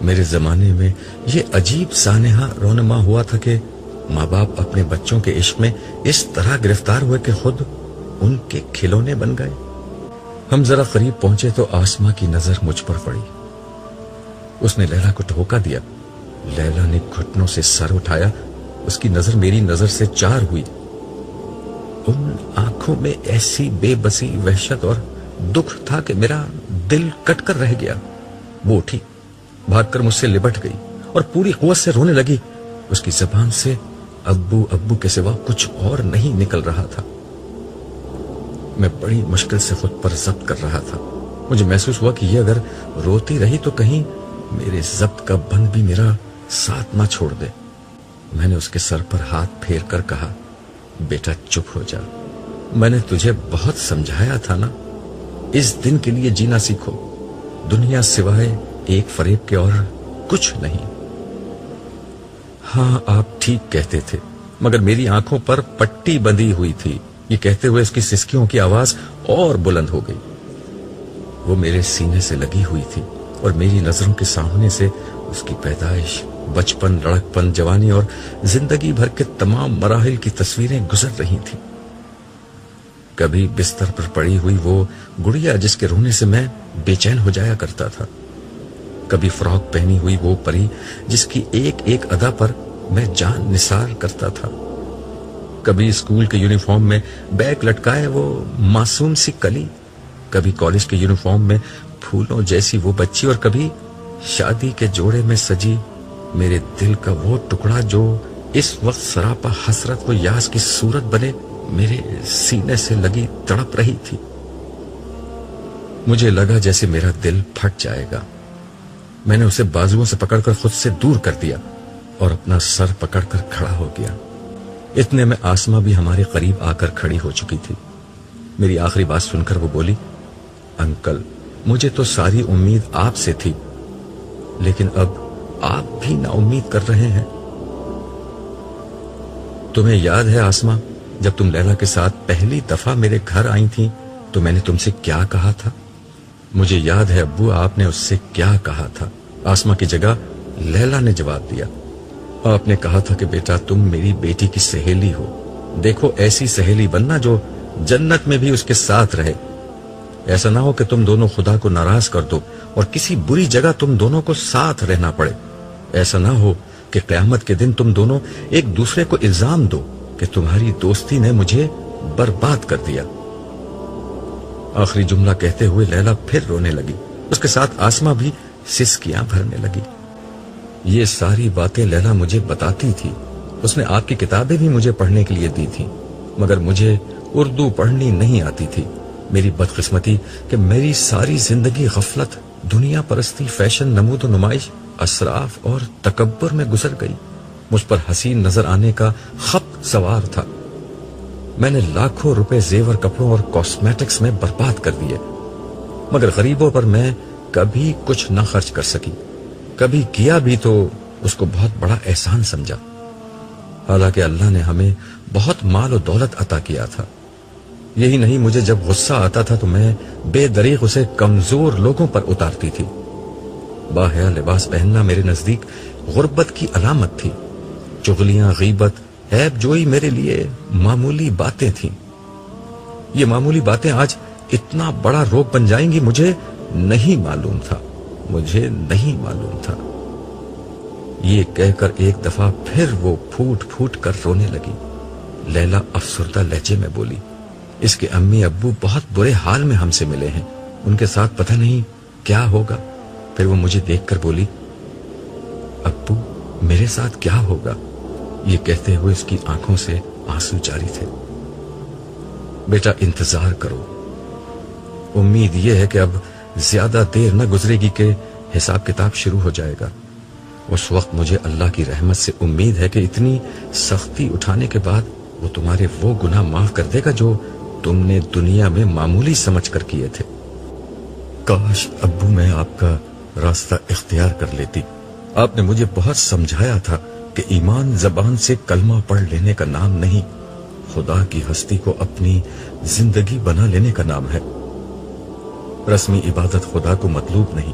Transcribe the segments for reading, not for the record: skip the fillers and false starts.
میرے زمانے میں یہ عجیب سانحہ رونما ہوا تھا کہ ماں باپ اپنے بچوں کے عشق میں اس طرح گرفتار ہوئے کہ خود ان کے کھلونے بن گئے۔ ہم ذرا قریب پہنچے تو آسماں کی نظر مجھ پر پڑی۔ اس نے لیلا کو ٹھوکا دیا۔ لیلا نے گھٹنوں سے سر اٹھایا، اس کی نظر میری نظر سے چار ہوئی۔ ان آنکھوں میں ایسی بے بسی، وحشت اور دکھ تھا کہ میرا دل کٹ کر رہ گیا۔ وہ اٹھی، بھاگ کر مجھ سے لپٹ گئی اور پوری قوت سے رونے لگی۔ اس کی زبان سے ابو ابو کے سوا کچھ اور نہیں نکل رہا تھا۔ میں بڑی مشکل سے خود پر ضبط کر رہا تھا۔ مجھے محسوس ہوا کہ یہ اگر روتی رہی تو کہیں میرے ضبط کا بند بھی میرا ساتھ نہ چھوڑ دے۔ میں نے اس کے سر پر ہاتھ پھیر کر کہا، بیٹا چپ ہو جا، میں نے تجھے بہت سمجھایا تھا نا، اس دن کے لیے جینا سیکھو، دنیا سوائے ایک فریب کے اور کچھ نہیں۔ ہاں آپ ٹھیک کہتے تھے، مگر میری آنکھوں پر پٹی بندھی ہوئی تھی۔ یہ کہتے ہوئے اس کی سسکیوں کی آواز اور بلند ہو گئی۔ وہ میرے سینے سے لگی ہوئی تھی اور میری نظروں کے سامنے سے اس کی پیدائش، بچپن، لڑکپن، جوانی اور زندگی بھر کے تمام مراحل کی تصویریں گزر رہی تھیں۔ کبھی بستر پر پڑی ہوئی وہ گڑیا جس کے رونے سے میں بے چین ہو جایا کرتا تھا، کبھی فراک پہنی ہوئی وہ پری جس کی ایک ایک ادا پر میں جان نثار کرتا تھا، کبھی اسکول کے یونیفارم میں بیگ لٹکائے وہ معصوم سی کلی، کبھی کالج کے یونیفارم میں پھولوں جیسی وہ بچی، اور کبھی شادی کے جوڑے میں سجی میرے دل کا وہ ٹکڑا جو اس وقت سراپا حسرت و یاس کی صورت بنے میرے سینے سے لگی تڑپ رہی تھی۔ مجھے لگا جیسے میرا دل پھٹ جائے گا۔ میں نے اسے بازوؤں سے پکڑ کر خود سے دور کر دیا اور اپنا سر پکڑ کر کھڑا ہو گیا۔ اتنے میں آسماں بھی ہمارے قریب آ کر کھڑی ہو چکی تھی۔ میری آخری بات سن کر وہ بولی، انکل مجھے تو ساری امید آپ سے تھی، لیکن اب آپ بھی نا امید کر رہے ہیں۔ تمہیں یاد ہے آسماں، جب تم لیلا کے ساتھ پہلی دفعہ میرے گھر آئی تھی تو میں نے تم سے کیا کہا تھا؟ مجھے یاد ہے ابو، آپ نے اس سے کیا کہا تھا؟ آسماں کی جگہ لیلا نے جواب دیا۔ آپ نے کہا تھا کہ بیٹا تم میری بیٹی کی سہیلی ہو، دیکھو ایسی سہیلی بننا جو جنت میں بھی اس کے ساتھ رہے، ایسا نہ ہو کہ تم دونوں خدا کو ناراض کر دو اور کسی بری جگہ تم دونوں کو ساتھ رہنا پڑے، ایسا نہ ہو کہ قیامت کے دن تم دونوں ایک دوسرے کو الزام دو کہ تمہاری دوستی نے مجھے برباد کر دیا۔ آخری جملہ کہتے ہوئے لیلا پھر رونے لگی، اس کے ساتھ آسماں بھی سسکیاں بھرنے لگی۔ یہ ساری باتیں لیلا مجھے بتاتی تھی، اس نے آپ کی کتابیں بھی مجھے پڑھنے کے لیے دی تھی، مگر مجھے اردو پڑھنی نہیں آتی تھی۔ میری بدقسمتی کہ میری ساری زندگی غفلت، دنیا پرستی، فیشن، نمود و نمائش، اسراف اور تکبر میں گزر گئی۔ مجھ پر حسین نظر آنے کا خپت سوار تھا۔ میں نے لاکھوں روپے زیور، کپڑوں اور کاسمیٹکس میں برباد کر دیے، مگر غریبوں پر میں کبھی کچھ نہ خرچ کر سکی، کبھی کیا بھی تو اس کو بہت بڑا احسان سمجھا، حالانکہ اللہ نے ہمیں بہت مال و دولت عطا کیا تھا۔ یہی نہیں، مجھے جب غصہ آتا تھا تو میں بے دریغ اسے کمزور لوگوں پر اتارتی تھی۔ باحیا لباس پہننا میرے نزدیک غربت کی علامت تھی۔ چغلیاں، غیبت، عیب جوئی میرے لیے معمولی باتیں تھیں۔ یہ معمولی باتیں آج اتنا بڑا روگ بن جائیں گی، مجھے نہیں معلوم تھا، مجھے نہیں معلوم تھا۔ یہ کہہ کر ایک دفعہ پھر وہ پھوٹ پھوٹ کر رونے لگی۔ لیلا افسردہ لہجے میں بولی، اس کے امی ابو بہت برے حال میں ہم سے ملے ہیں، ان کے ساتھ پتہ نہیں کیا ہوگا۔ پھر وہ مجھے دیکھ کر بولی، ابو میرے ساتھ کیا ہوگا؟ یہ کہتے ہوئے اس کی آنکھوں سے آنسو جاری تھے۔ بیٹا انتظار کرو، امید یہ ہے کہ اب زیادہ دیر نہ گزرے گی کہ حساب کتاب شروع ہو جائے گا۔ اس وقت مجھے اللہ کی رحمت سے امید ہے کہ اتنی سختی اٹھانے کے بعد وہ تمہارے وہ گناہ معاف کر دے گا جو تم نے دنیا میں معمولی سمجھ کر کیے تھے۔ کاش ابو میں آپ کا راستہ اختیار کر لیتی۔ آپ نے مجھے بہت سمجھایا تھا کہ ایمان زبان سے کلمہ پڑھ لینے کا نام نہیں، خدا کی ہستی کو اپنی زندگی بنا لینے کا نام ہے۔ رسمی عبادت خدا کو مطلوب نہیں،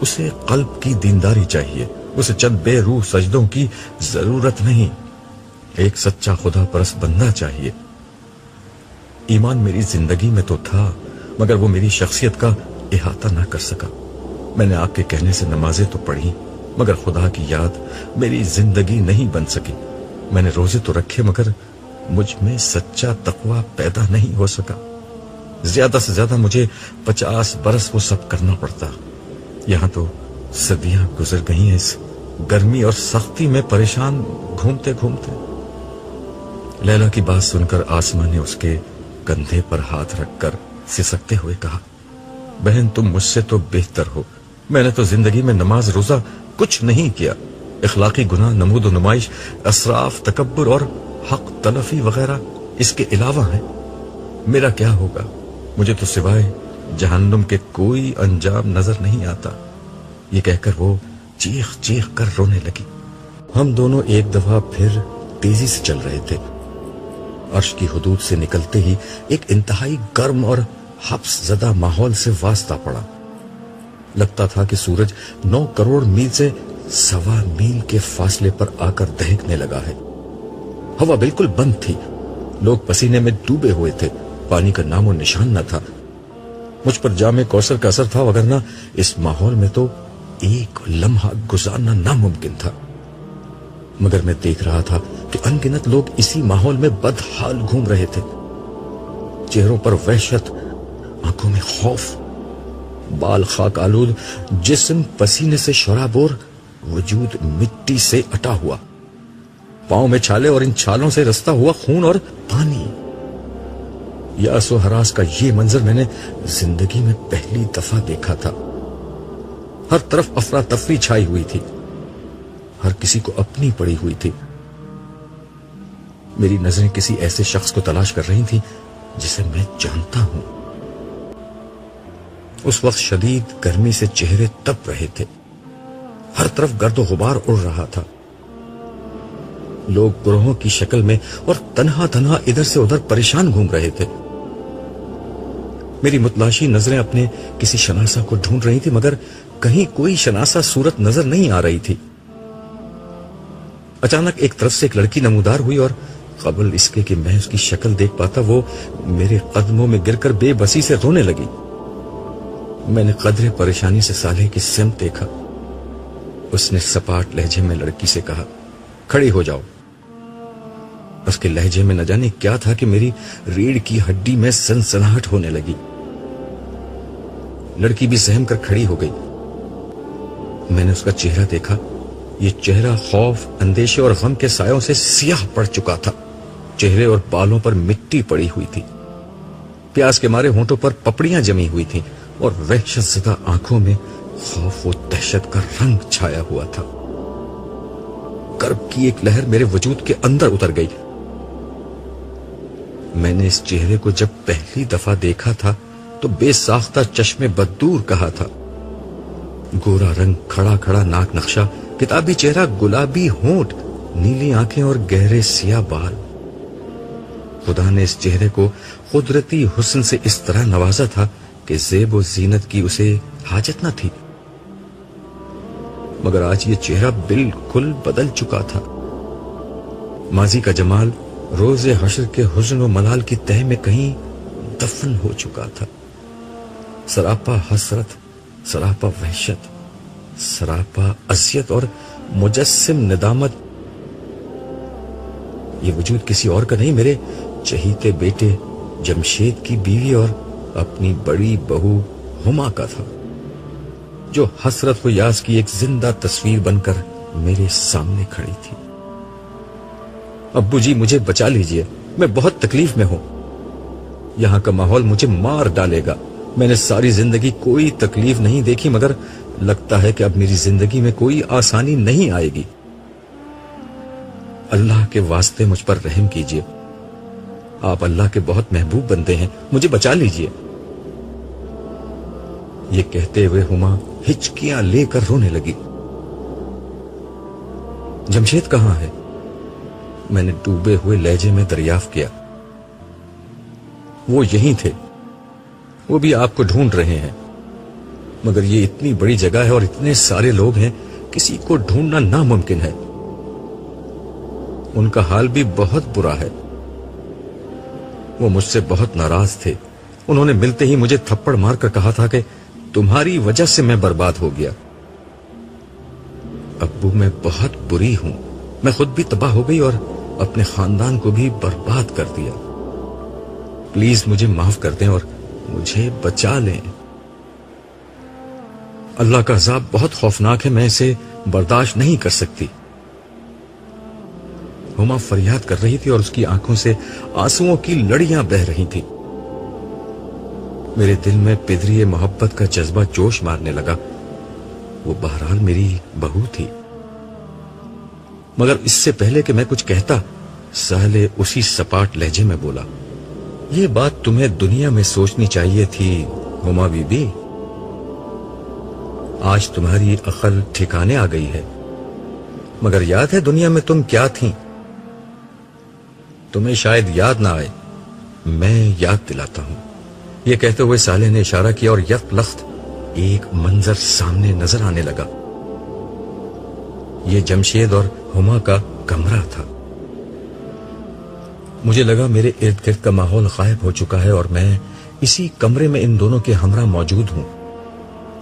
اسے قلب کی دینداری چاہیے، اسے چند بے روح سجدوں کی ضرورت نہیں، ایک سچا خدا پرست بندہ چاہیے۔ ایمان میری زندگی میں تو تھا، مگر وہ میری شخصیت کا احاطہ نہ کر سکا۔ میں نے آپ کے کہنے سے نمازیں تو پڑھی، مگر خدا کی یاد میری زندگی نہیں بن سکی۔ میں نے روزے تو رکھے، مگر مجھ میں سچا تقوی پیدا نہیں ہو سکا۔ زیادہ سے زیادہ مجھے 50 برس وہ سب کرنا پڑتا۔ یہاں تو صدیاں گزر گئی ہیں اس گرمی اور سختی میں پریشان گھومتے گھومتے۔ لیلا کی بات سن کر آسماں نے اس کے کندھے پر ہاتھ رکھ کر سسکتے ہوئے کہا، بہن تم مجھ سے تو بہتر ہو، میں نے تو زندگی میں نماز روزہ کچھ نہیں کیا، اخلاقی گناہ، نمود و نمائش، اسراف، تکبر اور حق تلفی وغیرہ اس کے علاوہ ہیں۔ میرا کیا ہوگا؟ مجھے تو سوائے جہنم کے کوئی انجام نظر نہیں آتا۔ یہ کہہ کر وہ چیخ چیخ کر رونے لگی۔ ہم دونوں ایک دفعہ پھر تیزی سے چل رہے تھے۔ عرش کی حدود سے نکلتے ہی ایک انتہائی گرم اور حبس زدہ ماحول سے واسطہ پڑا۔ لگتا تھا کہ سورج 9 کروڑ میل سے 1.25 میل کے فاصلے پر آ کر دہکنے لگا ہے۔ ہوا بالکل بند تھی، لوگ پسینے میں ڈوبے ہوئے تھے، پانی کا نام و نشان نہ تھا۔ مجھ پر جام کوثر کا اثر تھا، وگرنہ اس ماحول میں تو ایک لمحہ گزارنا ناممکن تھا۔ مگر میں دیکھ رہا تھا کہ ان گنت لوگ اسی ماحول میں بدحال گھوم رہے تھے، چہروں پر وحشت، آنکھوں میں خوف، بال خاک آلود، جسم پسینے سے شرابور، وجود مٹی سے اٹا ہوا، پاؤں میں چھالے اور ان چھالوں سے رستا ہوا خون اور پانی۔ یاس و ہراس کا یہ منظر میں نے زندگی میں پہلی دفعہ دیکھا تھا۔ ہر طرف افراتفری چھائی ہوئی تھی، ہر کسی کو اپنی پڑی ہوئی تھی۔ میری نظریں کسی ایسے شخص کو تلاش کر رہی تھیں جسے میں جانتا ہوں۔ اس وقت شدید گرمی سے چہرے تپ رہے تھے، ہر طرف گرد و غبار اڑ رہا تھا، لوگ گروہوں کی شکل میں اور تنہا تنہا ادھر سے ادھر پریشان گھوم رہے تھے۔ میری متلاشی نظریں اپنے کسی شناسہ کو ڈھونڈ رہی تھی، مگر کہیں کوئی شناسہ صورت نظر نہیں آ رہی تھی۔ اچانک ایک طرف سے ایک لڑکی نمودار ہوئی، اور قبل اس کے کہ میں اس کی شکل دیکھ پاتا وہ میرے قدموں میں گر کر بے بسی سے رونے لگی۔ میں نے قدرے پریشانی سے صالح کی سمت دیکھا۔ اس نے سپاٹ لہجے میں لڑکی سے کہا، کھڑی ہو جاؤ۔ اس کے لہجے میں نہ جانے کیا تھا کہ میری ریڑھ کی ہڈی میں سنسناہٹ ہونے لگی۔ لڑکی بھی سہم کر کھڑی ہو گئی۔ میں نے اس کا چہرہ دیکھا، یہ چہرہ خوف، اندیشے اور غم کے سایوں سے سیاہ پڑ چکا تھا، چہرے اور بالوں پر مٹی پڑی ہوئی تھی، پیاس کے مارے ہونٹوں پر پپڑیاں جمی ہوئی تھیں، اور وحشت زدہ آنکھوں میں خوف و دہشت کا رنگ چھایا ہوا تھا۔ کرب کی ایک لہر میرے وجود کے اندر اتر گئی۔ میں نے اس چہرے کو جب پہلی دفعہ دیکھا تھا تو بے ساختہ چشم بددور کہا تھا۔ گورا رنگ، کھڑا کھڑا ناک نقشہ، کتابی چہرہ، گلابی ہونٹ، نیلی آنکھیں اور گہرے سیاہ بال۔ خدا نے اس چہرے کو قدرتی حسن سے اس طرح نوازا تھا کہ زیب و زینت کی اسے حاجت نہ تھی، مگر آج یہ چہرہ بالکل بدل چکا تھا۔ ماضی کا جمال روز حشر کے حزن و ملال کی تہ میں کہیں دفن ہو چکا تھا۔ سراپا حسرت، سراپا وحشت، سراپا اذیت اور مجسم ندامت۔ یہ وجود کسی اور کا نہیں، میرے چہیتے بیٹے جمشید کی بیوی اور اپنی بڑی بہو ہما کا تھا، جو حسرت و یاس کی ایک زندہ تصویر بن کر میرے سامنے کھڑی تھی۔ ابو جی مجھے بچا لیجئے، میں بہت تکلیف میں ہوں، یہاں کا ماحول مجھے مار ڈالے گا۔ میں نے ساری زندگی کوئی تکلیف نہیں دیکھی، مگر لگتا ہے کہ اب میری زندگی میں کوئی آسانی نہیں آئے گی۔ اللہ کے واسطے مجھ پر رحم کیجئے، آپ اللہ کے بہت محبوب بندے ہیں، مجھے بچا لیجئے۔ یہ کہتے ہوئے ہما ہچکیاں لے کر رونے لگی۔ جمشید کہاں ہے؟ میں نے ڈوبے ہوئے لہجے میں دریافت کیا۔ وہ یہیں تھے، وہ بھی آپ کو ڈھونڈ رہے ہیں۔ مگر یہ اتنی بڑی جگہ ہے اور اتنے سارے لوگ ہیں، کسی کو ڈھونڈنا ناممکن ہے۔ ان کا حال بھی بہت برا ہے۔ وہ مجھ سے بہت ناراض تھے۔ انہوں نے ملتے ہی مجھے تھپڑ مار کر کہا تھا کہ تمہاری وجہ سے میں برباد ہو گیا۔ ابو، میں بہت بری ہوں۔ میں خود بھی تباہ ہو گئی اور اپنے خاندان کو بھی برباد کر دیا۔ پلیز مجھے معاف کر دیں اور مجھے بچا لیں۔ اللہ کا عذاب بہت خوفناک ہے، میں اسے برداشت نہیں کر سکتی۔ ہما فریاد کر رہی تھی اور اس کی آنکھوں سے آنسوؤں کی لڑیاں بہہ رہی تھیں۔ میرے دل میں پدری محبت کا جذبہ جوش مارنے لگا۔ وہ بہرحال میری بہو تھی، مگر اس سے پہلے کہ میں کچھ کہتا، سہلے اسی سپاٹ لہجے میں بولا، یہ بات تمہیں دنیا میں سوچنی چاہیے تھی ہما بی بی۔ آج تمہاری عقل ٹھکانے آ گئی ہے، مگر یاد ہے دنیا میں تم کیا تھیں؟ تمہیں شاید یاد نہ آئے، میں یاد دلاتا ہوں۔ یہ کہتے ہوئے سالے نے اشارہ کیا اور یک لخت ایک منظر سامنے نظر آنے لگا۔ یہ جمشید اور ہما کا کمرہ تھا۔ مجھے لگا میرے ارد گرد کا ماحول غائب ہو چکا ہے اور میں اسی کمرے میں ان دونوں کے ہمراہ موجود ہوں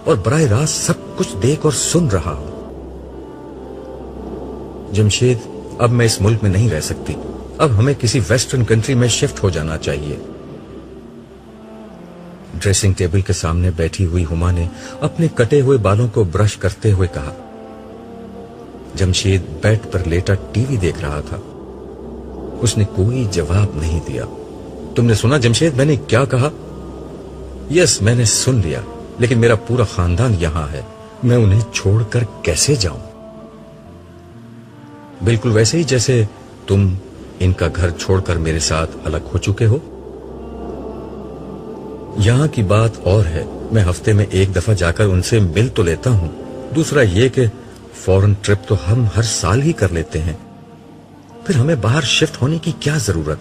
اور براہ راست سب کچھ دیکھ اور سن رہا ہوں۔ جمشید، اب میں اس ملک میں نہیں رہ سکتی۔ اب ہمیں کسی ویسٹرن کنٹری میں شفٹ ہو جانا چاہیے۔ ڈریسنگ ٹیبل کے سامنے بیٹھی ہوئی ہما نے اپنے کٹے ہوئے بالوں کو برش کرتے ہوئے کہا۔ جمشید بیڈ پر لیٹا ٹی وی دیکھ رہا تھا۔ اس نے کوئی جواب نہیں دیا۔ تم نے سنا جمشید میں نے کیا کہا؟ یس، میں نے سن لیا، لیکن میرا پورا خاندان یہاں ہے، میں انہیں چھوڑ کر کیسے جاؤں؟ بالکل ویسے ہی جیسے تم ان کا گھر چھوڑ کر میرے ساتھ الگ ہو چکے ہو۔ یہاں کی بات اور ہے، میں ہفتے میں ایک دفعہ جا کر ان سے مل تو لیتا ہوں، دوسرا یہ کہ فورن ٹرپ تو ہم ہر سال ہی کر لیتے ہیں، پھر ہمیں باہر شفٹ ہونے کی کیا ضرورت؟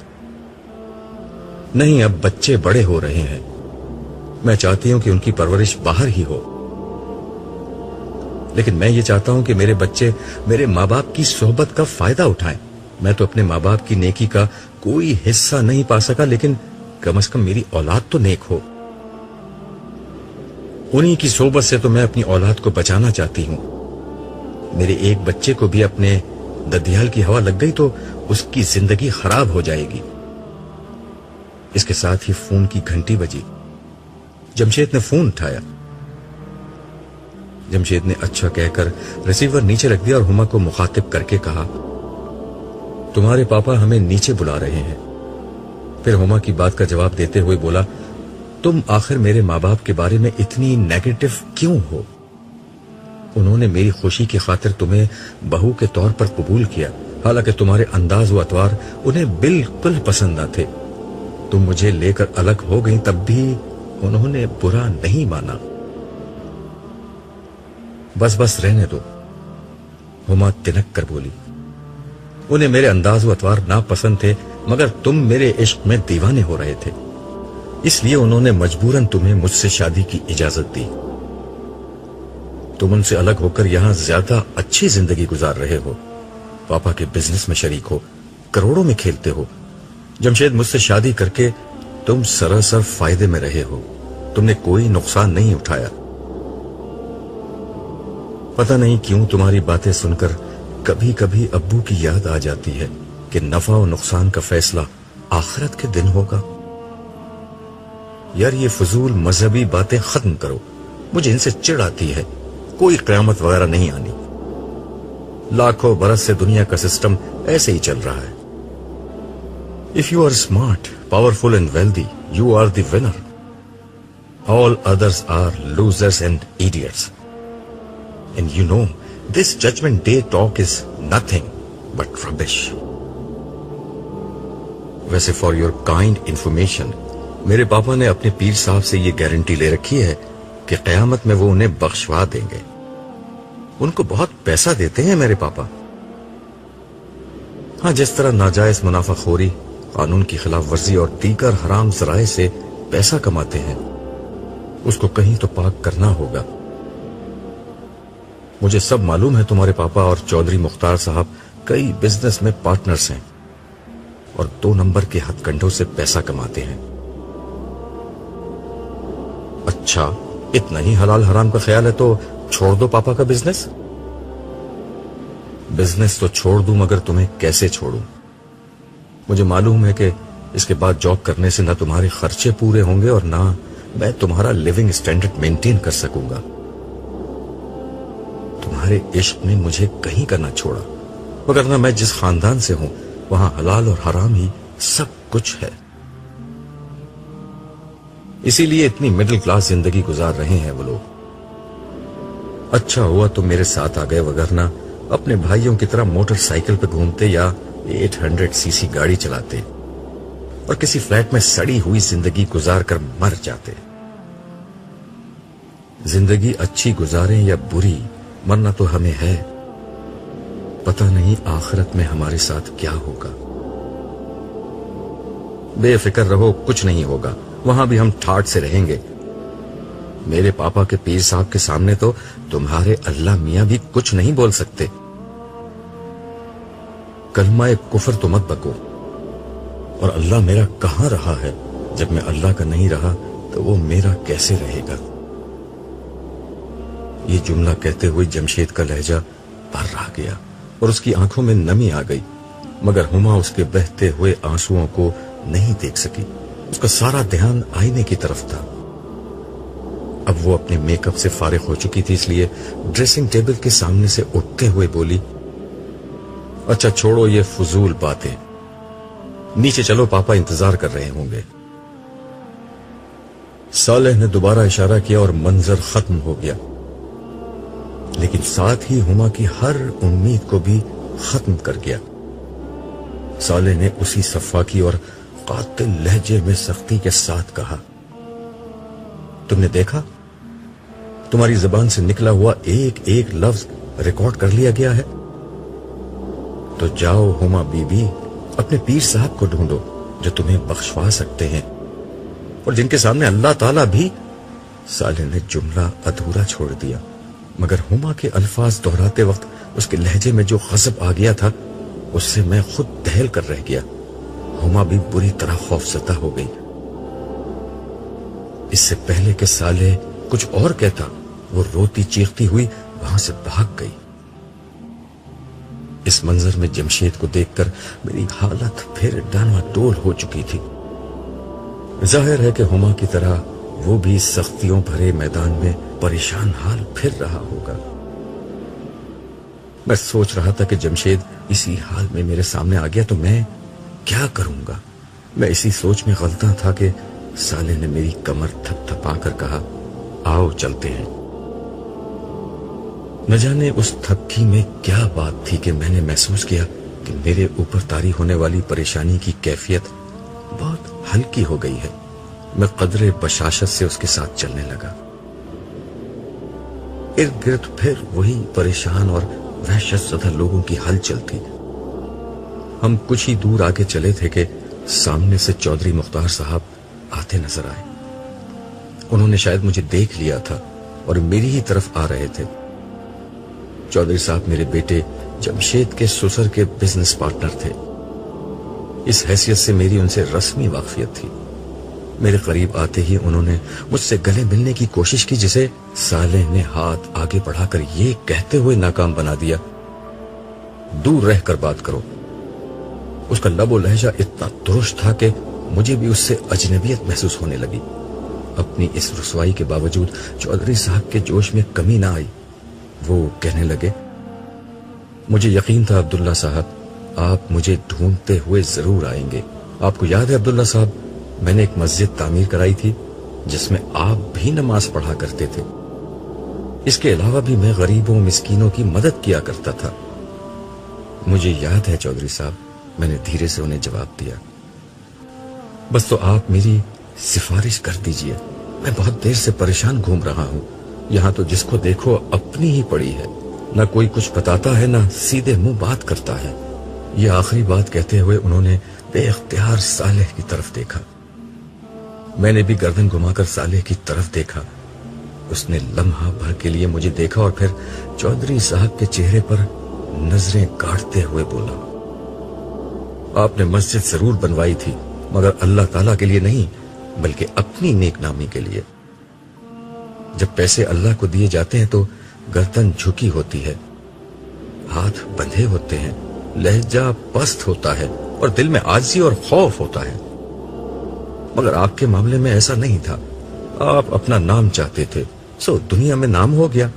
نہیں، اب بچے بڑے ہو رہے ہیں، میں چاہتی ہوں کہ ان کی پرورش باہر ہی ہو، لیکن میں یہ چاہتا ہوں کہ میرے بچے میرے ماں باپ کی صحبت کا فائدہ اٹھائیں۔ میں تو اپنے ماں باپ کی نیکی کا کوئی حصہ نہیں پا سکا، لیکن کم از کم میری اولاد تو نیک ہو۔ انہی کی صحبت سے تو میں اپنی اولاد کو بچانا چاہتی ہوں۔ میرے ایک بچے کو بھی اپنے ددیال کی ہوا لگ گئی تو اس کی زندگی خراب ہو جائے گی۔ اس کے ساتھ ہی فون کی گھنٹی بجی۔ جمشید نے فون اٹھایا۔ جمشید نے اچھا کہہ کر ریسیور نیچے رکھ دیا اور ہما کو مخاطب کر کے کہا، تمہارے پاپا ہمیں نیچے بلا رہے ہیں۔ پھر ہما کی بات کا جواب دیتے ہوئے بولا، تم آخر میرے ماں باپ کے بارے میں اتنی نیگیٹو کیوں ہو؟ انہوں نے میری خوشی کی خاطر تمہیں بہو کے طور پر قبول کیا، حالانکہ تمہارے انداز و اطوار انہیں بالکل پسند نہ تھے۔ تم مجھے لے کر الگ ہو گئی تب بھی انہوں نے برا نہیں مانا۔ بس رہنے دو، ہما تنک کر بولی۔ انہیں میرے انداز و اطوار ناپسند تھے، مگر تم میرے عشق میں دیوانے ہو رہے تھے، اس لیے انہوں نے مجبوراً تمہیں مجھ سے شادی کی اجازت دی۔ تم ان سے الگ ہو کر یہاں زیادہ اچھی زندگی گزار رہے ہو، پاپا کے بزنس میں شریک ہو، کروڑوں میں کھیلتے ہو۔ جمشید، مجھ سے شادی کر کے تم سراسر فائدے میں رہے ہو، تم نے کوئی نقصان نہیں اٹھایا۔ پتہ نہیں کیوں تمہاری باتیں سن کر کبھی کبھی ابو کی یاد آ جاتی ہے کہ نفع و نقصان کا فیصلہ آخرت کے دن ہوگا۔ یار، یہ فضول مذہبی باتیں ختم کرو، مجھے ان سے چڑ آتی ہے۔ کوئی قیامت وغیرہ نہیں آنی، لاکھوں برس سے دنیا کا سسٹم ایسے ہی چل رہا ہے۔ If you are smart, powerful and wealthy, you are the winner. All others are losers and idiots. And you know, this judgment day talk is nothing but rubbish. ویسے for your kind information, میرے پاپا نے اپنے پیر صاحب سے یہ guarantee لے رکھی ہے کہ قیامت میں وہ انہیں بخشوا دیں گے۔ ان کو بہت پیسہ دیتے ہیں میرے پاپا۔ ہاں، جس طرح ناجائز منافع خوری، قانون کی خلاف ورزی اور دیگر حرام ذرائع سے پیسہ کماتے ہیں، اس کو کہیں تو پاک کرنا ہوگا۔ مجھے سب معلوم ہے تمہارے پاپا اور چودھری مختار صاحب کئی بزنس میں پارٹنرز ہیں اور 2 نمبر کے ہتھ کنڈوں سے پیسہ کماتے ہیں۔ اچھا، اتنا ہی حلال حرام کا خیال ہے تو چھوڑ دو پاپا کا بزنس۔ بزنس تو چھوڑ دوں مگر تمہیں کیسے چھوڑوں؟ مجھے معلوم ہے کہ اس کے بعد جاب کرنے سے نہ تمہارے خرچے پورے ہوں گے اور نہ میں تمہارا لیونگ سٹینڈرڈ مینٹین کر سکوں گا۔ تمہارے عشق نے مجھے کہیں کا نہ چھوڑا، وگرنہ میں جس خاندان سے ہوں وہاں حلال اور حرام ہی سب کچھ ہے۔ اسی لیے اتنی مڈل کلاس زندگی گزار رہے ہیں وہ لوگ۔ اچھا ہوا تم میرے ساتھ آ گئے، وگرنہ اپنے بھائیوں کی طرح موٹر سائیکل پہ گھومتے یا 800 سی سی گاڑی چلاتے اور کسی فلیٹ میں سڑی ہوئی زندگی گزار کر مر جاتے۔ زندگی اچھی گزاریں یا بری، مرنا تو ہمیں ہے، پتہ نہیں آخرت میں ہمارے ساتھ کیا ہوگا۔ بے فکر رہو، کچھ نہیں ہوگا، وہاں بھی ہم ٹھاٹ سے رہیں گے۔ میرے پاپا کے پیر صاحب کے سامنے تو تمہارے اللہ میاں بھی کچھ نہیں بول سکتے۔ کلمہ کفر تو مت بکو، اور اللہ میرا کہاں رہا ہے؟ جب میں اللہ کا نہیں رہا تو وہ میرا کیسے رہے گا؟ یہ جملہ کہتے ہوئے جمشید کا لہجہ بھر رہ گیا اور اس کی آنکھوں میں نمی آ گئی، مگر ہما اس کے بہتے ہوئے آنسوؤں کو نہیں دیکھ سکی۔ اس کا سارا دھیان آئینے کی طرف تھا۔ اب وہ اپنے میک اپ سے فارغ ہو چکی تھی، اس لیے ڈریسنگ ٹیبل کے سامنے سے اٹھتے ہوئے بولی، اچھا چھوڑو یہ فضول باتیں، نیچے چلو، پاپا انتظار کر رہے ہوں گے۔ صالح نے دوبارہ اشارہ کیا اور منظر ختم ہو گیا، لیکن ساتھ ہی ہما کی ہر امید کو بھی ختم کر گیا۔ صالح نے اسی صفاقی اور قاتل لہجے میں سختی کے ساتھ کہا، تم نے دیکھا؟ تمہاری زبان سے نکلا ہوا ایک ایک لفظ ریکارڈ کر لیا گیا ہے۔ تو جاؤ ہما بی بی، اپنے پیر صاحب کو ڈھونڈو جو تمہیں بخشوا سکتے ہیں اور جن کے سامنے اللہ تعالیٰ بھی۔ صالح نے جملہ ادھورا چھوڑ دیا، مگر ہما کے الفاظ دہراتے وقت اس کے لہجے میں جو غضب آ گیا تھا اس سے میں خود دہل کر رہ گیا۔ ہما بھی بری طرح خوفزدہ ہو گئی۔ اس سے پہلے کہ صالح کچھ اور کہتا، وہ روتی چیختی ہوئی وہاں سے بھاگ گئی۔ اس منظر میں جمشید کو دیکھ کر میری حالت پھر ڈانوا ڈول ہو چکی تھی۔ ظاہر ہے کہ ہما کی طرح وہ بھی سختیوں بھرے میدان میں پریشان حال پھر رہا ہوگا۔ میں سوچ رہا تھا کہ جمشید اسی حال میں میرے سامنے آ گیا تو میں کیا کروں گا۔ میں اسی سوچ میں غلطاں تھا کہ صالح نے میری کمر تھپ تھپا کر کہا، آؤ چلتے ہیں۔ نہ جانے اس تھپکی میں کیا بات تھی کہ میں نے محسوس کیا کہ میرے اوپر طاری ہونے والی پریشانی کی کیفیت بہت ہلکی ہو گئی ہے۔ میں قدرے بشاشت سے اس کے ساتھ چلنے لگا۔ ارد گرد پھر وہی پریشان اور وحشت زدہ لوگوں کی ہلچل تھی۔ ہم کچھ ہی دور آگے چلے تھے کہ سامنے سے چودھری مختار صاحب آتے نظر آئے۔ انہوں نے شاید مجھے دیکھ لیا تھا اور میری ہی طرف آ رہے تھے۔ چودھری صاحب میرے بیٹے جمشید کے سسر کے بزنس پارٹنر تھے۔ اس حیثیت سے میری ان سے رسمی واقفیت تھی۔ میرے قریب آتے ہی انہوں نے مجھ سے گلے ملنے کی کوشش کی، جسے صالح نے ہاتھ آگے بڑھا کر یہ کہتے ہوئے ناکام بنا دیا، دور رہ کر بات کرو۔ اس کا لب و لہجہ اتنا درست تھا کہ مجھے بھی اس سے اجنبیت محسوس ہونے لگی۔ اپنی اس رسوائی کے باوجود چودھری صاحب کے جوش میں کمی نہ آئی۔ وہ کہنے لگے، مجھے یقین تھا عبداللہ صاحب آپ مجھے ڈھونڈتے ہوئے ضرور آئیں گے۔ آپ کو یاد ہے عبداللہ صاحب، میں نے ایک مسجد تعمیر کرائی تھی جس میں آپ بھی نماز پڑھا کرتے تھے۔ اس کے علاوہ بھی میں غریبوں مسکینوں کی مدد کیا کرتا تھا۔ مجھے یاد ہے چودھری صاحب، میں نے دھیرے سے انہیں جواب دیا۔ بس تو آپ میری سفارش کر دیجئے، میں بہت دیر سے پریشان گھوم رہا ہوں۔ یہاں تو جس کو دیکھو اپنی ہی پڑی ہے، نہ کوئی کچھ بتاتا ہے نہ سیدھے منہ بات کرتا ہے۔ یہ آخری بات کہتے ہوئے انہوں نے بے اختیار صالح کی طرف دیکھا۔ میں نے بھی گردن گھما کر صالح کی طرف دیکھا. اس نے لمحہ بھر کے لیے مجھے دیکھا اور پھر چودھری صاحب کے چہرے پر نظریں کاٹتے ہوئے بولا, آپ نے مسجد ضرور بنوائی تھی مگر اللہ تعالیٰ کے لیے نہیں بلکہ اپنی نیک نامی کے لیے. جب پیسے اللہ کو دیے جاتے ہیں تو گردن جھکی ہوتی ہے, ہاتھ بندھے ہوتے ہیں, لہجہ پست ہوتا ہے اور دل میں عاجزی اور خوف ہوتا ہے. مگر آپ کے معاملے میں ایسا نہیں تھا. آپ اپنا نام چاہتے تھے, سو دنیا میں نام ہو گیا.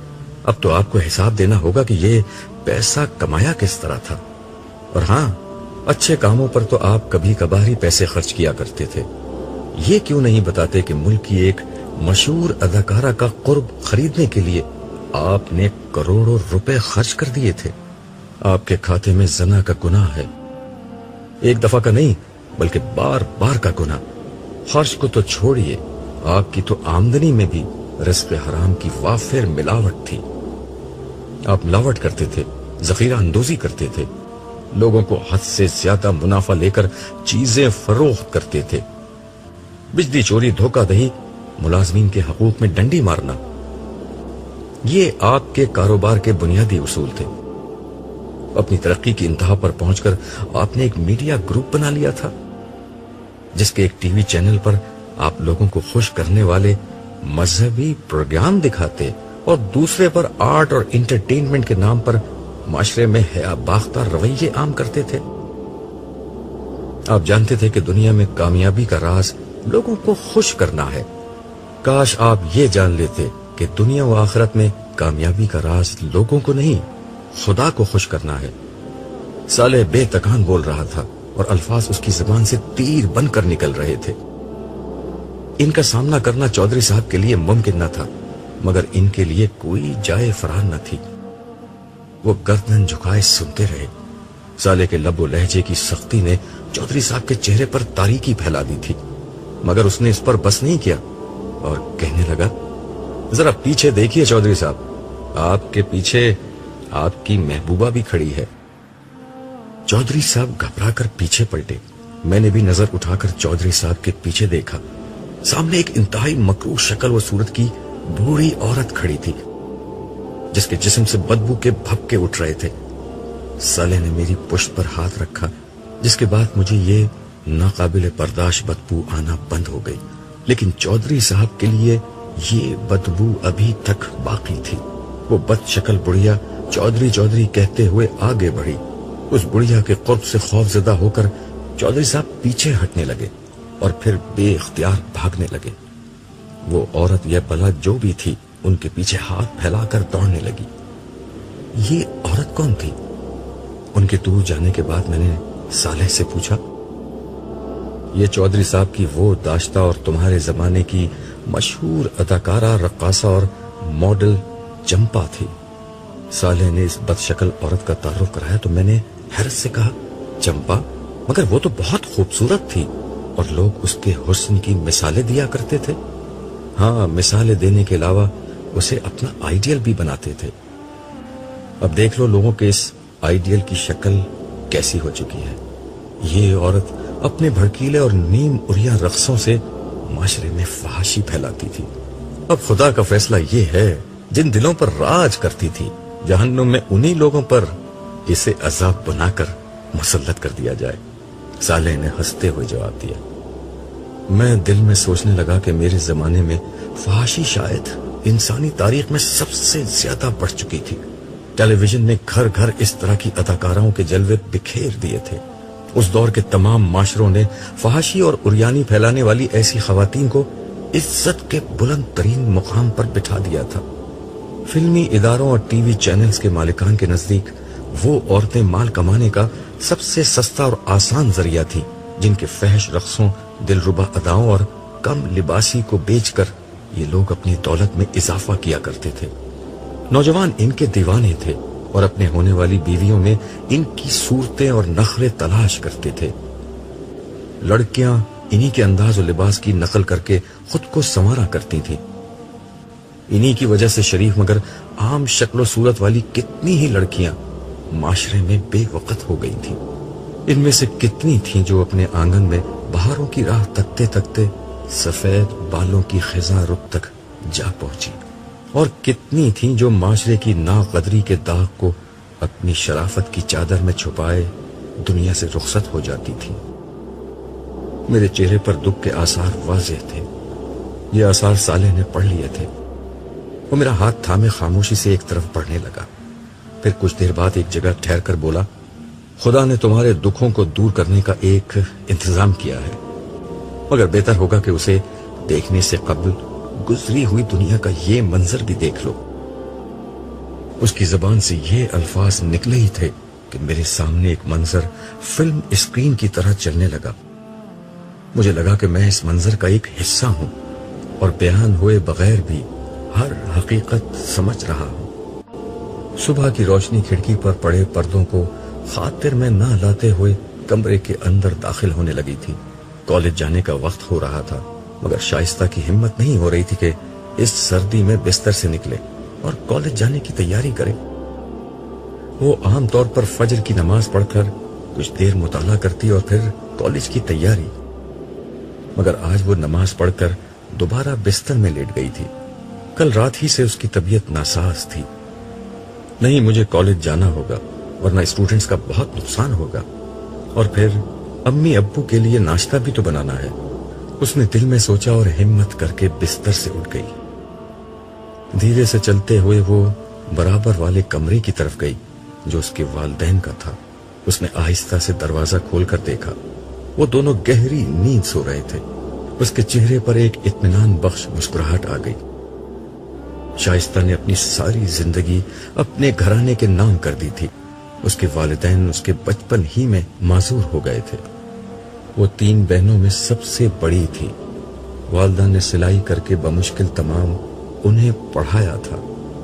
اب تو آپ کو حساب دینا ہوگا کہ یہ پیسہ کمایا کس طرح تھا. اور ہاں, اچھے کاموں پر تو آپ کبھی کبھار ہی پیسے خرچ کیا کرتے تھے. یہ کیوں نہیں بتاتے کہ ملک کی ایک مشہور اداکارہ کا قرب خریدنے کے لیے آپ نے کروڑوں روپے خرچ کر دیے تھے. آپ کے کھاتے میں زنا کا گناہ ہے, ایک دفعہ کا نہیں بلکہ بار بار کا گناہ. خرچ کو تو چھوڑیے, آپ کی تو آمدنی میں بھی رزق حرام کی وافر ملاوٹ تھی. آپ ملاوٹ کرتے تھے, ذخیرہ اندوزی کرتے تھے, لوگوں کو حد سے زیادہ منافع لے کر چیزیں فروخت کرتے تھے. بجلی چوری, دھوکہ دہی, ملازمین کے حقوق میں ڈنڈی مارنا, یہ آپ کے کاروبار کے بنیادی اصول تھے. اپنی ترقی کی انتہا پر پہنچ کر آپ نے ایک میڈیا گروپ بنا لیا تھا جس کے ایک ٹی وی چینل پر آپ لوگوں کو خوش کرنے والے مذہبی پروگرام دکھاتے اور دوسرے پر آرٹ اور انٹرٹینمنٹ کے نام پر معاشرے میں حیا باختہ رویے عام کرتے تھے. آپ جانتے تھے کہ دنیا میں کامیابی کا راز لوگوں کو خوش کرنا ہے. کاش آپ یہ جان لیتے کہ دنیا و آخرت میں کامیابی کا راز لوگوں کو نہیں خدا کو خوش کرنا ہے. صالح بے تکان بول رہا تھا اور الفاظ اس کی زبان سے تیر بن کر نکل رہے تھے. ان کا سامنا کرنا چودھری صاحب کے لیے ممکن نہ تھا مگر ان کے لیے کوئی جائے فرار نہ تھی. وہ گردن جھکائے سنتے رہے. صالح کے لب و لہجے کی سختی نے چودھری صاحب کے چہرے پر تاریکی پھیلا دی تھی مگر اس نے اس پر بس نہیں کیا اور کہنے لگا, ذرا پیچھے دیکھیے چودھری صاحب, آپ کے پیچھے آپ کی محبوبہ بھی کھڑی ہے. چودھری صاحب گھبرا کر پیچھے پلٹے. میں نے بھی نظر اٹھا کر چودھری صاحب کے پیچھے دیکھا. سامنے ایک انتہائی مکروہ شکل و صورت کی بوڑھی عورت کھڑی تھی جس کے جسم سے بدبو کے بھپکے اٹھ رہے تھے. صالح نے میری پشت پر ہاتھ رکھا جس کے بعد مجھے یہ ناقابل برداشت بدبو آنا بند ہو گئی. لیکن چودھری صاحب کے لیے یہ بدبو ابھی تک باقی تھی. وہ بد شکل بڑھیا چودھری چودھری کہتے ہوئے آگے بڑھی. اس بڑھیا کے قرب سے خوف زدہ ہو کر چودھری صاحب پیچھے ہٹنے لگے اور پھر بے اختیار بھاگنے لگے. وہ عورت یا بلا جو بھی تھی ان کے پیچھے ہاتھ پھیلا کر دوڑنے لگی. یہ عورت کون تھی؟ ان کے دور جانے کے بعد میں نے صالح سے پوچھا. یہ چودھری صاحب کی وہ داشتہ اور تمہارے زمانے کی مشہور اداکارہ, رقاصہ اور ماڈل چمپا تھی. صالح نے اس بد شکل عورت کا تعارف کرایا تو میں نے حیرت سے کہا, چمپا؟ مگر وہ تو بہت خوبصورت تھی اور لوگ اس کے حسن کی مثالیں دیا کرتے تھے. ہاں, مثالیں دینے کے علاوہ اسے اپنا آئیڈیل بھی بناتے تھے. اب دیکھ لو لوگوں کے اس آئیڈیل کی شکل کیسی ہو چکی ہے. یہ عورت اپنے بھڑکیلے اور نیم اریاں رقصوں سے معاشرے میں فحاشی پھیلاتی تھی. اب خدا کا فیصلہ یہ ہے, جن دلوں پر راج کرتی تھی جہنم میں انہی لوگوں پر اسے عذاب بنا کر مسلط کر دیا جائے. صالح نے ہنستے ہوئے جواب دیا. میں دل میں سوچنے لگا کہ میرے زمانے میں فحاشی شاید انسانی تاریخ میں سب سے زیادہ بڑھ چکی تھی. ٹیلی ویژن نے گھر گھر اس طرح کی اداکاراؤں کے جلوے بکھیر دیے تھے. اس دور کے تمام معاشروں نے فحاشی اور اریانی پھیلانے والی ایسی خواتین کو عزت کے بلند ترین مقام پر بٹھا دیا تھا. فلمی اداروں اور ٹی وی چینلز کے مالکان کے نزدیک وہ عورتیں مال کمانے کا سب سے سستا اور آسان ذریعہ تھی جن کے فحش رقصوں, دلربا اداؤں اور کم لباسی کو بیچ کر یہ لوگ اپنی دولت میں اضافہ کیا کرتے تھے. نوجوان ان کے دیوانے تھے اور اپنے ہونے والی بیویوں میں ان کی صورتیں اور نخرے تلاش کرتے تھے. لڑکیاں انہی کے انداز و لباس کی نقل کر کے خود کو سنوارا کرتی تھیں. انہی کی وجہ سے شریف مگر عام شکل و صورت والی کتنی ہی لڑکیاں معاشرے میں بے وقت ہو گئی تھیں. ان میں سے کتنی تھیں جو اپنے آنگن میں بہاروں کی راہ تکتے تکتے سفید بالوں کی خزاں رخ تک جا پہنچی، اور کتنی تھیں جو معاشرے کی ناقدری کے داغ کو اپنی شرافت کی چادر میں چھپائے دنیا سے رخصت ہو جاتی تھیں۔ میرے چہرے پر دکھ کے آثار واضح تھے، یہ آثار صالح نے پڑھ لیے تھے۔ وہ میرا ہاتھ تھامے خاموشی سے ایک طرف بڑھنے لگا، پھر کچھ دیر بعد ایک جگہ ٹھہر کر بولا، خدا نے تمہارے دکھوں کو دور کرنے کا ایک انتظام کیا ہے، مگر بہتر ہوگا کہ اسے دیکھنے سے قبل گزری ہوئی دنیا کا یہ منظر بھی دیکھ لو۔ اس کی زبان سے یہ الفاظ نکلے ہی تھے کہ میرے سامنے ایک منظر فلم اسکرین کی طرح چلنے لگا۔ مجھے لگا کہ میں اس منظر کا ایک حصہ ہوں اور بیان ہوئے بغیر بھی ہر حقیقت سمجھ رہا ہوں۔ صبح کی روشنی کھڑکی پر پڑے پردوں کو خاطر میں نہ لاتے ہوئے کمرے کے اندر داخل ہونے لگی تھی۔ کالج جانے کا وقت ہو رہا تھا، مگر شائستہ کی ہمت نہیں ہو رہی تھی کہ اس سردی میں بستر سے نکلے اور کالج جانے کی تیاری کرے۔ وہ عام طور پر فجر کی نماز پڑھ کر کچھ دیر مطالعہ کرتی اور پھر کالج کی تیاری، مگر آج وہ نماز پڑھ کر دوبارہ بستر میں لیٹ گئی تھی۔ کل رات ہی سے اس کی طبیعت ناساز تھی۔ نہیں، مجھے کالج جانا ہوگا ورنہ اسٹوڈنٹس کا بہت نقصان ہوگا، اور پھر امی ابو کے لیے ناشتہ بھی تو بنانا ہے۔ اس نے دل میں سوچا اور ہمت کر کے بستر سے اٹھ گئی۔ دھیرے سے چلتے ہوئے وہ برابر والے کمرے کی طرف گئی جو اس کے والدین کا تھا۔ اس نے آہستہ سے دروازہ کھول کر دیکھا، وہ دونوں گہری نیند سو رہے تھے۔ اس کے چہرے پر ایک اطمینان بخش مسکراہٹ آ گئی۔ شائستہ نے اپنی ساری زندگی اپنے گھرانے کے نام کر دی تھی۔ اس کے والدین اس کے بچپن ہی میں معذور ہو گئے تھے۔ وہ 3 بہنوں میں سب سے بڑی تھی۔ والدہ نے سلائی کر کے بمشکل تمام انہیں پڑھایا تھا۔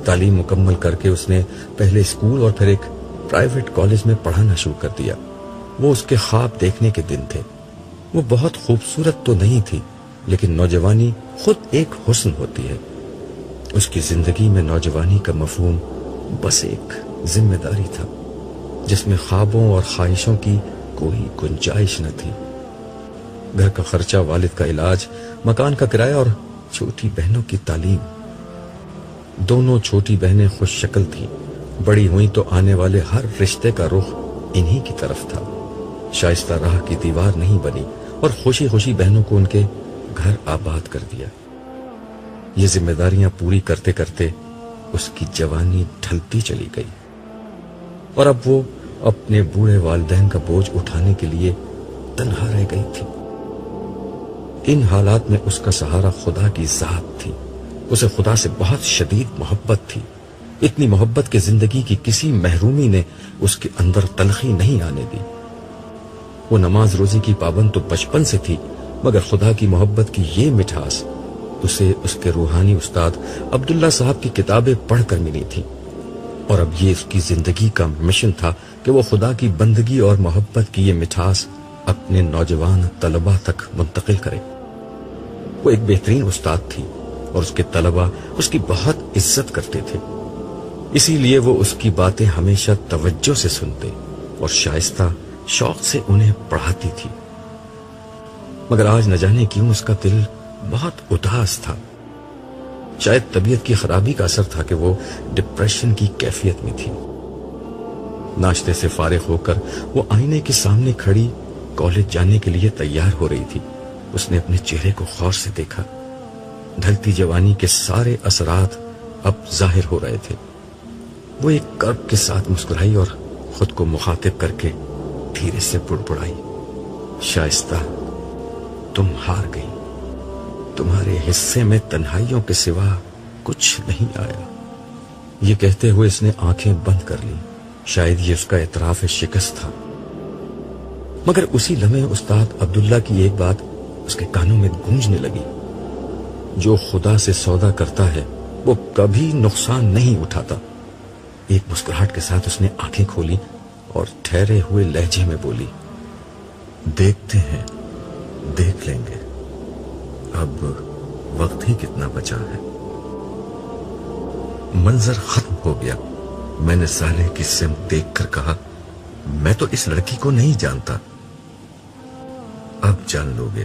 تعلیم مکمل کر کے اس نے پہلے اسکول اور پھر ایک پرائیویٹ کالج میں پڑھانا شروع کر دیا۔ وہ اس کے خواب دیکھنے کے دن تھے۔ وہ بہت خوبصورت تو نہیں تھی، لیکن نوجوانی خود ایک حسن ہوتی ہے۔ اس کی زندگی میں نوجوانی کا مفہوم بس ایک ذمہ داری تھا، جس میں خوابوں اور خواہشوں کی کوئی گنجائش نہ تھی۔ گھر کا خرچہ، والد کا علاج، مکان کا کرایہ اور چھوٹی بہنوں کی تعلیم۔ دونوں چھوٹی بہنیں خوش شکل تھیں، بڑی ہوئیں تو آنے والے ہر رشتے کا رخ انہی کی طرف تھا۔ شائستہ راہ کی دیوار نہیں بنی اور خوشی خوشی بہنوں کو ان کے گھر آباد کر دیا۔ یہ ذمہ داریاں پوری کرتے کرتے اس کی جوانی ڈھلتی چلی گئی، اور اب وہ اپنے بوڑھے والدین کا بوجھ اٹھانے کے لیے تنہا رہ گئی تھی۔ ان حالات میں اس کا سہارا خدا کی ذات تھی۔ اسے خدا سے بہت شدید محبت تھی، اتنی محبت کہ زندگی کی کسی محرومی نے اس کے اندر تلخی نہیں آنے دی۔ وہ نماز روزی کی پابند تو بچپن سے تھی، مگر خدا کی محبت کی یہ مٹھاس اسے اس کے روحانی استاد عبداللہ صاحب کی کتابیں پڑھ کر ملی تھی، اور اب یہ اس کی زندگی کا مشن تھا کہ وہ خدا کی بندگی اور محبت کی یہ مٹھاس اپنے نوجوان طلباء تک منتقل کرے۔ وہ ایک بہترین استاد تھی اور اس کے طلباء اس کی بہت عزت کرتے تھے، اسی لیے وہ اس کی باتیں ہمیشہ توجہ سے سنتے اور شائستہ شوق سے انہیں پڑھاتی تھی۔ مگر آج نہ جانے کیوں اس کا دل بہت اداس تھا۔ شاید طبیعت کی خرابی کا اثر تھا کہ وہ ڈپریشن کی کیفیت میں تھی۔ ناشتے سے فارغ ہو کر وہ آئینے کے سامنے کھڑی کالج جانے کے لیے تیار ہو رہی تھی۔ اس نے اپنے چہرے کو غور سے دیکھا۔ ڈھلتی جوانی کے سارے اثرات اب ظاہر ہو رہے تھے۔ وہ ایک کرب کے ساتھ مسکرائی اور خود کو مخاطب کر کے دھیرے سے بڑبڑائی، شائستہ، تم ہار گئی، تمہارے حصے میں تنہائیوں کے سوا کچھ نہیں آیا۔ یہ کہتے ہوئے اس نے آنکھیں بند کر لی، شاید یہ اس کا اعتراف شکست تھا۔ مگر اسی لمحے استاد عبداللہ کی ایک بات اس کے کانوں میں گونجنے لگی، جو خدا سے سودا کرتا ہے وہ کبھی نقصان نہیں اٹھاتا۔ ایک مسکراہٹ کے ساتھ اس نے آنکھیں کھولی اور ٹھہرے ہوئے لہجے میں بولی، دیکھتے ہیں، دیکھ لیں گے، اب وقت ہی کتنا بچا ہے۔ منظر ختم ہو گیا۔ میں نے صالح کی سمت دیکھ کر کہا، میں تو اس لڑکی کو نہیں جانتا۔ اب جان لو گے،